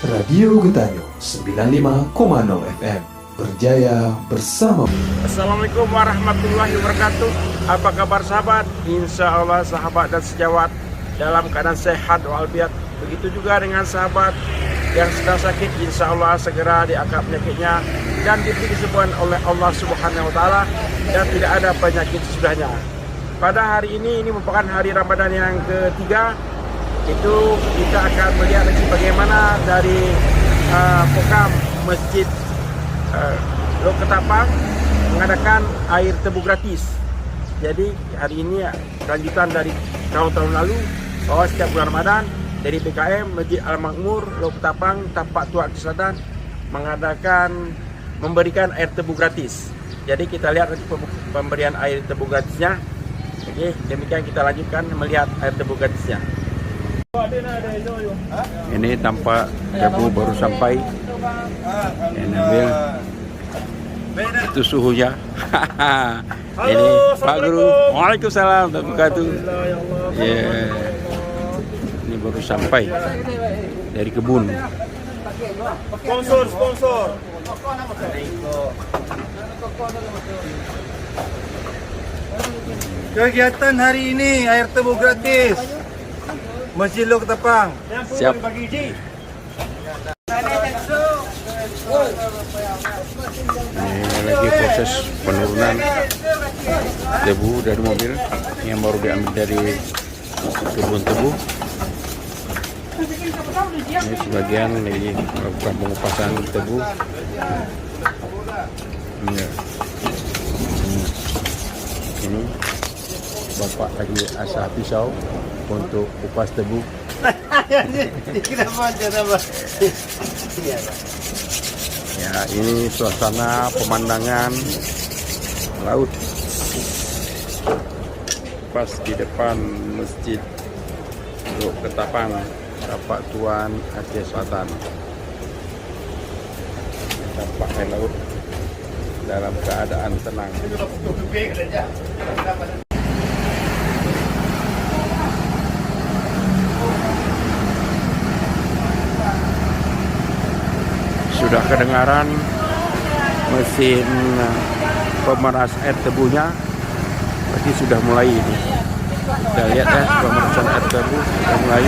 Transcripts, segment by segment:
Radio Getanyo 95,0 FM berjaya bersama. Assalamualaikum warahmatullahi wabarakatuh. Apa kabar sahabat? Insya Allah sahabat dan sejawat dalam keadaan sehat walafiat. Begitu juga dengan sahabat yang sedang sakit, insya Allah segera diangkat penyakitnya dan diberi kesembuhan oleh Allah Subhanahu Wa Taala dan tidak ada penyakit sesudahnya. Pada hari ini merupakan hari Ramadan yang ketiga. Itu kita akan melihat lagi bagaimana dari Pokam Masjid Lok Ketapang mengadakan air tebu gratis. Jadi hari ini lanjutan dari tahun-tahun lalu, bahwa setiap bulan Ramadan dari PKM Masjid Al-Makmur Lok Ketapang Tapak Tua Selatan memberikan air tebu gratis. Jadi kita lihat nanti pemberian air tebu gratisnya. Oke, demikian kita lanjutkan melihat air tebu gratisnya. Ini tampak tebu baru sampai. Ini ambil. Itu suhunya. Ini Pak Guru. Waalaikumsalam warahmatullahi wabarakatuh. Ini baru sampai dari kebun. Sponsor. Kegiatan hari ini air tebu gratis Masjid Lok Ketapang. Siap. Ini lagi proses penurunan tebu dari mobil yang baru diambil dari kebun tebu. Ini sebagian lagi melakukan pengupasan tebu. Ini bapak lagi asah pisau untuk kupas tebu. Ya, ini suasana pemandangan laut pas di depan Masjid Lok Ketapang Tapak Tuan Aceh Selatan. Tampak air laut dalam keadaan tenang. Sudah kedengaran mesin pemeras air tebunya, berarti sudah mulai ini. Kita lihat ya, pemerasan air tebu sudah mulai.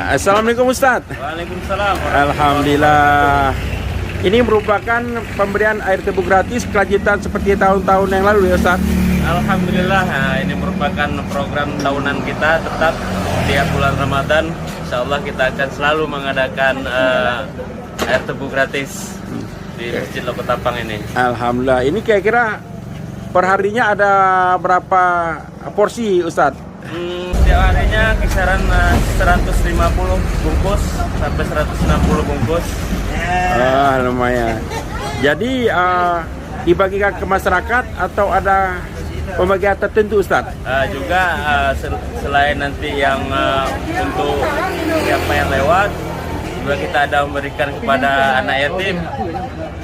Assalamualaikum Ustaz. Waalaikumsalam. Alhamdulillah. Ini merupakan pemberian air tebu gratis kelanjutan seperti tahun-tahun yang lalu ya Ustaz. Alhamdulillah, ini merupakan program tahunan kita tetap tiap bulan Ramadan. Insya Allah kita akan selalu mengadakan air tebu gratis di Masjid Loko Tapang ini. Alhamdulillah. Ini kira-kira perharinya ada berapa porsi Ustaz? Setiap harinya kisaran 150 bungkus sampai 160 bungkus. Lumayan. Jadi dibagikan ke masyarakat atau ada pembagian tertentu Ustaz? Juga selain nanti yang untuk siapa yang lewat, juga kita ada memberikan kepada anak yatim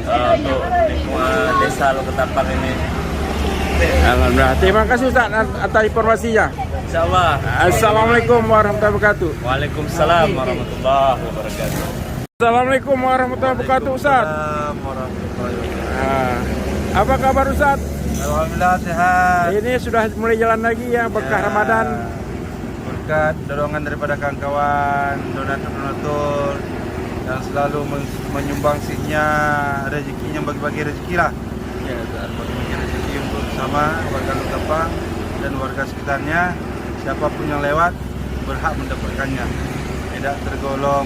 untuk lingkungan desa Loko Tapang ini. Alhamdulillah. Terima kasih Ustaz atas informasinya. Insyaallah. Assalamualaikum warahmatullahi wabarakatuh. Waalaikumsalam warahmatullahi wabarakatuh. Assalamualaikum warahmatullahi wabarakatuh Ustaz. Apa kabar Ustaz? Alhamdulillah sehat. Ini sudah mulai jalan lagi ya berkah Ramadan. Berkat dorongan daripada kawan-kawan, donatur-donatur yang selalu menyumbangsinya rezekinya, bagi-bagi rezeki lah. Ya, bagi-bagi rezeki untuk sama warga Loko Tapang dan warga sekitarnya. Siapapun yang lewat berhak mendapatkannya. Tidak tergolong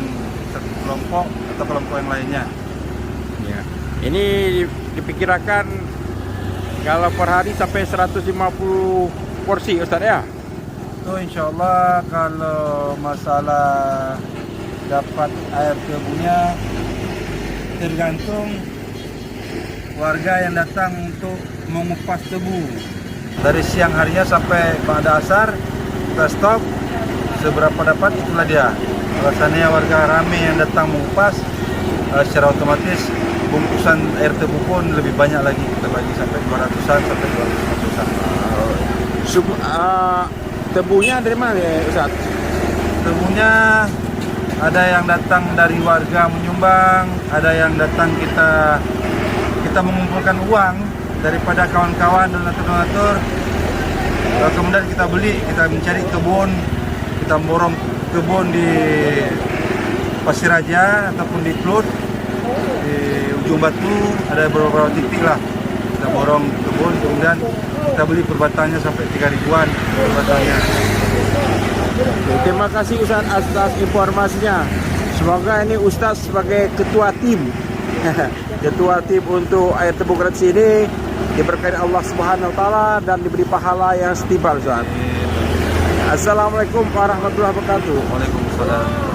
satu kelompok atau kelompok yang lainnya. Ya. Ini dipikirkan kalau per hari sampai 150 porsi Ustaz ya? Itu insya Allah kalau masalah dapat air tebunya tergantung warga yang datang untuk mengupas tebu. Dari siang harinya sampai pada asar kita stop, seberapa dapat itulah dia. Kalau seandainya warga ramai yang datang mengupas, secara otomatis bungkusan air tebu pun lebih banyak lagi, kita bagi sampai 200-an sampai 250-an. Tebunya dari mana ya Ustaz? Tebunya ada yang datang dari warga menyumbang, ada yang datang kita mengumpulkan uang daripada kawan-kawan donatur-donatur. Kemudian kita beli, kita mencari kebun, kita borong kebun di Pasir Raja ataupun di Klut, di Ujung Batu, ada beberapa titik lah. Kita borong kebun, kemudian kita beli perbatannya sampai 3.000-an perbatannya. Terima kasih Ustaz atas informasinya. Semoga ini Ustaz sebagai ketua tim ketua tim untuk air tebu gratis ini diberkahi Allah Subhanahu wa taala dan diberi pahala yang setimpal Ustaz. Assalamualaikum warahmatullahi wabarakatuh. Waalaikumsalam.